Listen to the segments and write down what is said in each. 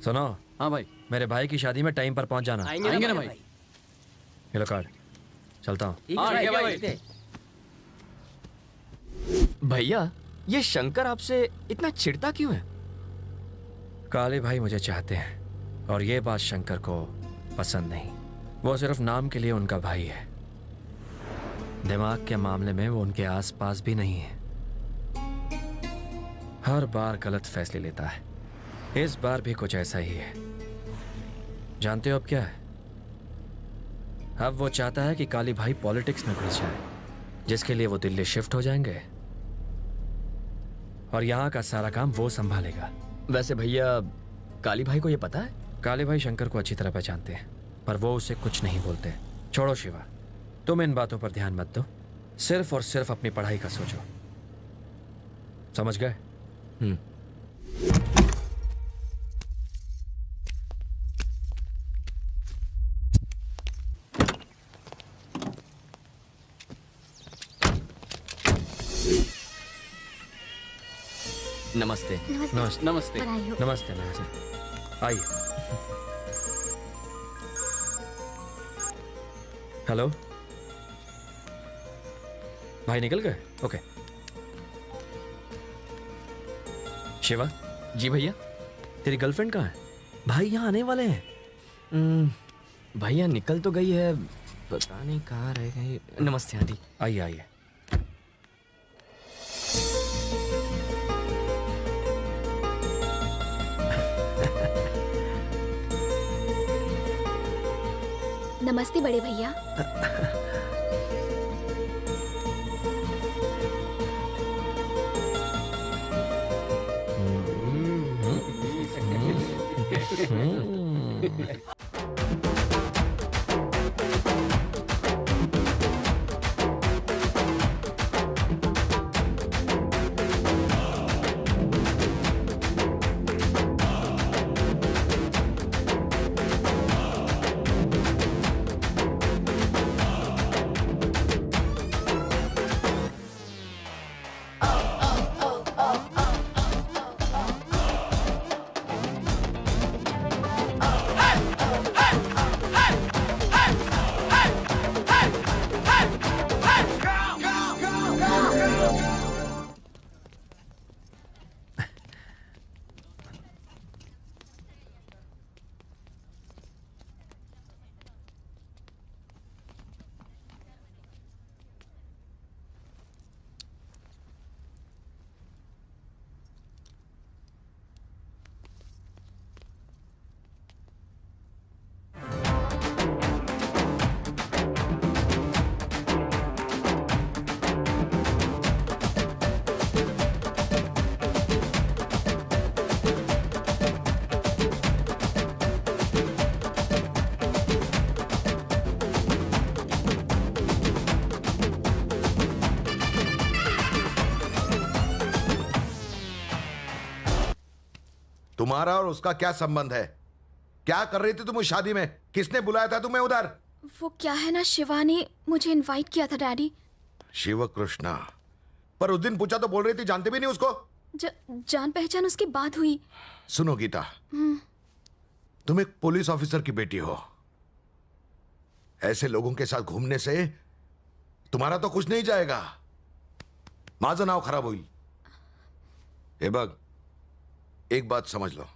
सुनो। हाँ भाई। मेरे भाई की शादी में टाइम पर पहुंच जाना। आएंगे ना भाई। ये लो कार्ड, चलता हूँ। हाँ ठीक है भाई। भैया ये शंकर आपसे इतना चिढ़ता क्यों है? काले भाई मुझे चाहते हैं और ये बात शंकर को पसंद नहीं। वो सिर्फ नाम के लिए उनका भाई है, दिमाग के मामले में वो उनके आसपास भी नहीं है। हर बार गलत फैसले लेता है, इस बार भी कुछ ऐसा ही है। जानते हो अब क्या है? अब वो चाहता है कि काली भाई पॉलिटिक्स में घुस जाए, जिसके लिए वो दिल्ली शिफ्ट हो जाएंगे और यहाँ का सारा काम वो संभालेगा। वैसे भैया काली भाई को ये पता है? काले भाई शंकर को अच्छी तरह पहचानते हैं, पर वो उसे कुछ नहीं बोलते। छोड़ो शिवा, तुम इन बातों पर ध्यान मत दो, सिर्फ और सिर्फ अपनी पढ़ाई का सोचो। समझ गए? नमस्ते। नमस्ते। नमस्ते। नमस्ते। नमस्ते। आइए। हेलो भाई, निकल गए? ओके। शिवा। जी भैया। तेरी गर्लफ्रेंड कहाँ है? भाई यहाँ आने वाले हैं। भैया निकल तो गई है, पता नहीं कहाँ रह गई। नमस्ते आंटी। आइए आइए। नमस्ते बड़े भैया। तुम्हारा और उसका क्या संबंध है? क्या कर रही थी तुम उस शादी में? किसने बुलाया था तुम्हें उधर? वो क्या है ना, शिवा ने मुझे इनवाइट किया था डैडी। शिव कृष्णा, पर उस दिन पूछा तो बोल रही थी जानते भी नहीं उसको। जान पहचान उसके बाद हुई। सुनो गीता, तुम एक पुलिस ऑफिसर की बेटी हो। ऐसे लोगों के साथ घूमने से तुम्हारा तो कुछ नहीं जाएगा, माझं नाव खराब होईल। हे बघ, एक बात समझ लो,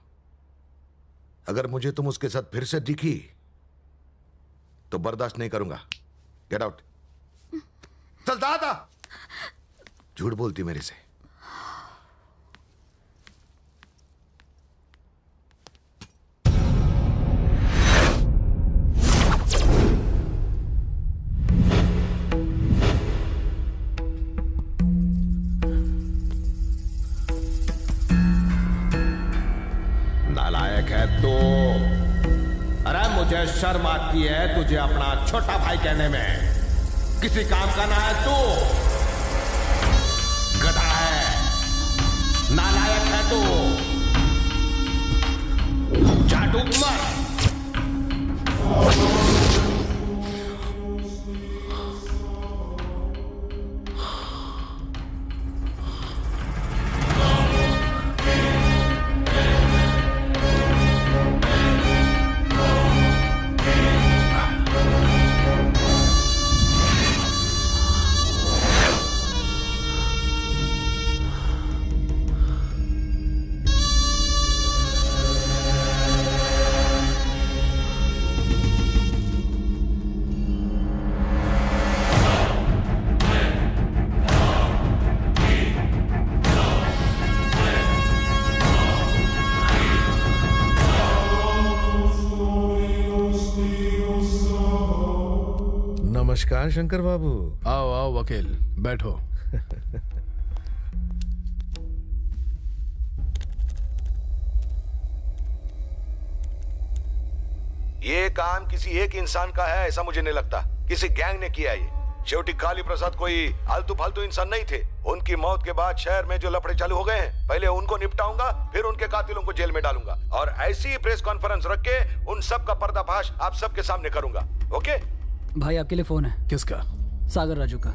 अगर मुझे तुम उसके साथ फिर से दिखी तो बर्दाश्त नहीं करूंगा। Get out. चल दादा, झूठ बोलती मेरे से। नालायक है तू। अरे मुझे शर्म आती है तुझे अपना छोटा भाई कहने में। किसी काम का ना है तू, गधा है, नालायक है तू। जा डूब मर। नमस्कार शंकर बाबू। आओ आओ वकील, बैठो। ये काम किसी एक इंसान का है ऐसा मुझे नहीं लगता, किसी गैंग ने किया ये। शेवटी काली प्रसाद कोई आलतू फालतू इंसान नहीं थे। उनकी मौत के बाद शहर में जो लफड़े चालू हो गए हैं, पहले उनको निपटाऊंगा, फिर उनके कातिलों को जेल में डालूंगा और ऐसी ही प्रेस कॉन्फ्रेंस रख के उन सब का पर्दाफाश आप सबके सामने करूंगा। ओके भाई आपके लिए फोन है। किसका? सागर राजू का।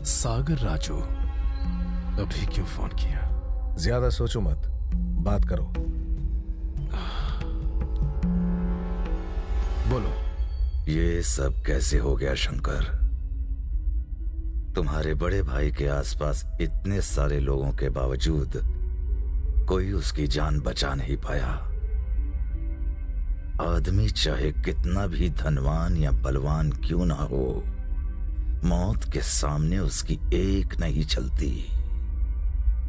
सागर राजू? अभी क्यों फोन किया? ज्यादा सोचो मत, बात करो। बोलो। ये सब कैसे हो गया शंकर? तुम्हारे बड़े भाई के आसपास इतने सारे लोगों के बावजूद कोई उसकी जान बचा नहीं पाया। आदमी चाहे कितना भी धनवान या बलवान क्यों ना हो, मौत के सामने उसकी एक नहीं चलती।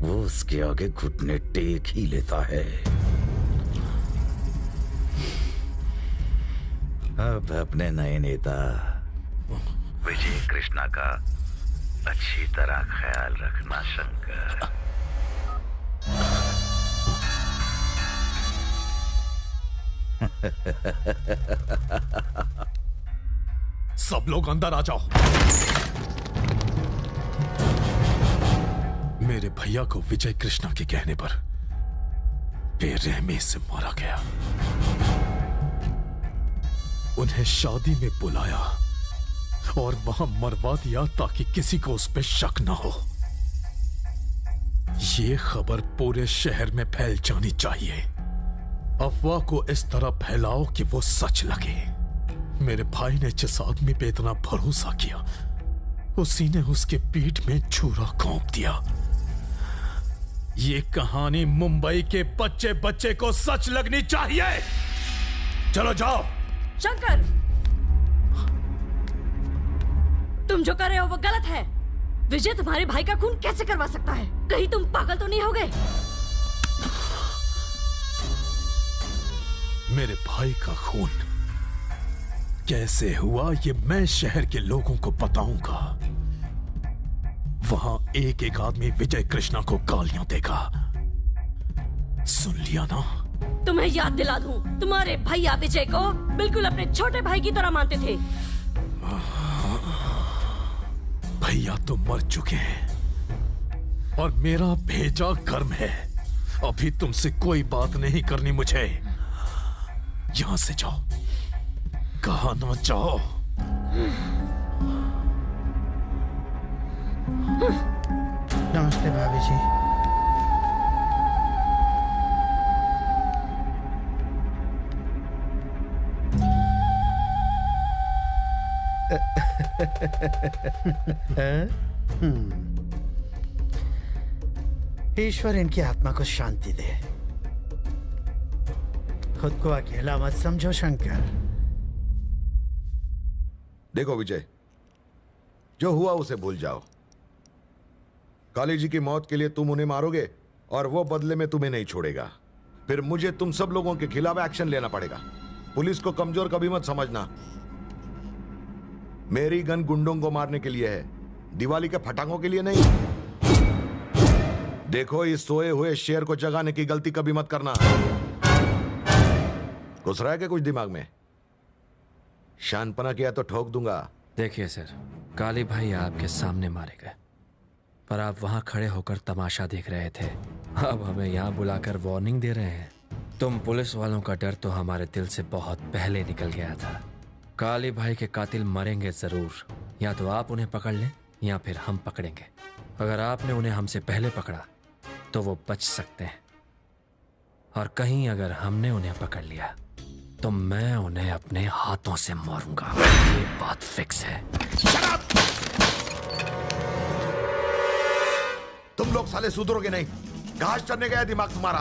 वो उसके आगे घुटने टेक ही लेता है। अब अपने नए नेता विजय कृष्णा का अच्छी तरह ख्याल रखना शंकर। सब लोग अंदर आ जाओ। मेरे भैया को विजय कृष्णा के कहने पर बेरहमी से मारा गया। उन्हें शादी में बुलाया और वहां मरवा दिया ताकि किसी को उस पर शक ना हो। ये खबर पूरे शहर में फैल जानी चाहिए। अफवाह को इस तरह फैलाओ कि वो सच लगे। मेरे भाई ने जिस आदमी पे इतना भरोसा किया, उसी ने उसके पीठ में छुरा घोंप दिया। ये कहानी मुंबई के बच्चे बच्चे को सच लगनी चाहिए। चलो जाओ। शंकर, तुम जो कर रहे हो वो गलत है। विजय तुम्हारे भाई का खून कैसे करवा सकता है? कहीं तुम पागल तो नहीं हो गए? मेरे भाई का खून कैसे हुआ ये मैं शहर के लोगों को बताऊंगा। वहां एक एक आदमी विजय कृष्णा को गालियां देगा। सुन लिया ना? तुम्हें याद दिला दूं, तुम्हारे भैया विजय को बिल्कुल अपने छोटे भाई की तरह मानते थे। भैया तो मर चुके हैं और मेरा भेजा कर्म है। अभी तुमसे कोई बात नहीं करनी मुझे। यहां से जाओ, कहा ना जाओ। नमस्ते भाभी जी। ईश्वर इनकी आत्मा को शांति दे। खुद को अकेला मत समझो शंकर। देखो विजय, जो हुआ उसे भूल जाओ। काली जी की मौत के लिए तुम उन्हें मारोगे और वो बदले में तुम्हें नहीं छोड़ेगा। फिर मुझे तुम सब लोगों के खिलाफ एक्शन लेना पड़ेगा। पुलिस को कमजोर कभी मत समझना। मेरी गन गुंडों को मारने के लिए है, दिवाली के फटाकों के लिए नहीं। देखो, इस सोए हुए शेर को जगाने की गलती कभी मत करना। घुस रहा है क्या कुछ दिमाग में? शानपना किया तो ठोक दूंगा। देखिए सर, काली भाई आपके सामने मारे गए, पर आप वहां खड़े होकर तमाशा देख रहे थे। अब हमें यहां बुलाकर वार्निंग दे रहे हैं। तुम पुलिस वालों का डर तो हमारे दिल से बहुत पहले निकल गया था। काली भाई के कातिल मरेंगे जरूर। या तो आप उन्हें पकड़ लें या फिर हम पकड़ेंगे। अगर आपने उन्हें हमसे पहले पकड़ा तो वो बच सकते हैं, और कहीं अगर हमने उन्हें पकड़ लिया तो मैं उन्हें अपने हाथों से मारूंगा। ये बात फिक्स है। तुम लोग साले सुधरोगे नहीं। घास चढ़ने गया दिमाग तुम्हारा।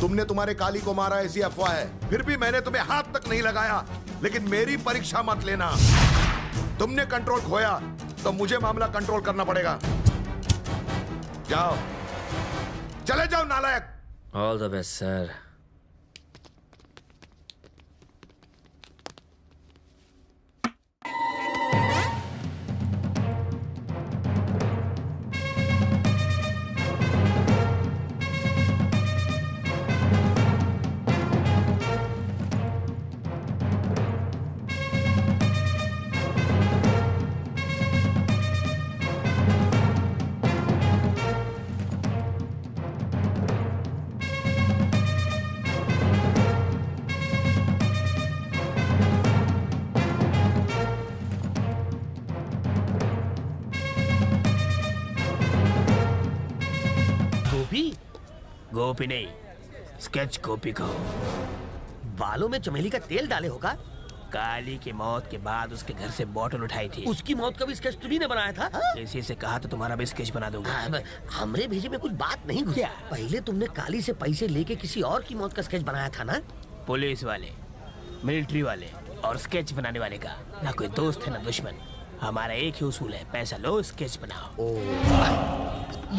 तुमने तुम्हारे काली को मारा ऐसी अफवाह है, फिर भी मैंने तुम्हें हाथ तक नहीं लगाया। लेकिन मेरी परीक्षा मत लेना। तुमने कंट्रोल खोया तो मुझे मामला कंट्रोल करना पड़ेगा। जाओ, चले जाओ नालायक। All the best sir. Gopi? Gopi नहीं, स्केच गोपी कहो। बालों में चमेली का तेल डाले होगा? काली की मौत के बाद उसके घर से बोतल उठाई थी। उसकी मौत का भी स्केच तुम्ही ने बनाया था? किसी से कहा तो तुम्हारा भी स्केच बना दूंगा। हमरे भेजे में कुछ बात नहीं घुसी। पहले तुमने काली से पैसे लेके किसी और की मौत का स्केच बनाया था ना? पुलिस वाले, मिलिट्री वाले और स्केच बनाने वाले का ना कोई दोस्त है ना दुश्मन। हमारा एक ही उसूल है, पैसा लो स्केच बनाओ।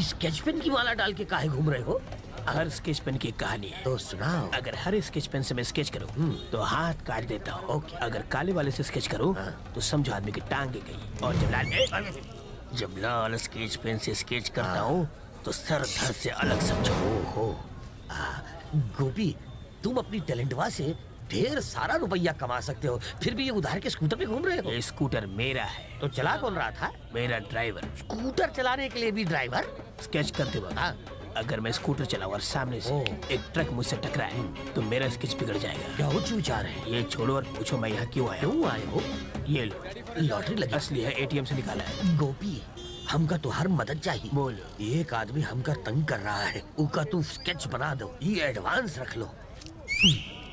स्केच पेन की माला डाल के काहे घूम रहे हो? हर स्केच पेन की एक कहानी है। तो सुनाओ। अगर हर स्केच पेन से मैं स्केच करूं तो हाथ काट देता हूं। अगर काले वाले से स्केच करूं तो समझो आदमी की टांगे गई। और जब लाल स्केच पेन से स्केच करता हूं तो सर धड़ से अलग समझो। गोपी, तुम अपनी टैलेंटवा से ढेर सारा रुपया कमा सकते हो, फिर भी ये उधार के स्कूटर पे घूम रहे हो। ये स्कूटर मेरा है। तो चला कौन रहा था? मेरा ड्राइवर। स्कूटर चलाने के लिए भी ड्राइवर? स्केच करते वक्त अगर मैं स्कूटर चलाऊं और सामने से एक ट्रक मुझसे टकराए तो मेरा स्केच बिगड़ जाएगा। क्या कुछ विचार है? ये छोड़ो और पूछो मैं यहाँ क्यों आया। क्यों आए हो? ये लो, लॉटरी लगी। असली है, एटीएम से निकाला है। गोपी, हमका तो हर मदद चाहिए। बोलो। एक आदमी हमका तंग कर रहा है, उका तू स्केच बना दो, ये एडवांस रख लो।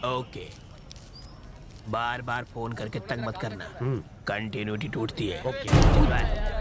ओके, बार बार फोन करके तंग मत करना, कंटिन्यूटी टूटती है। ओके।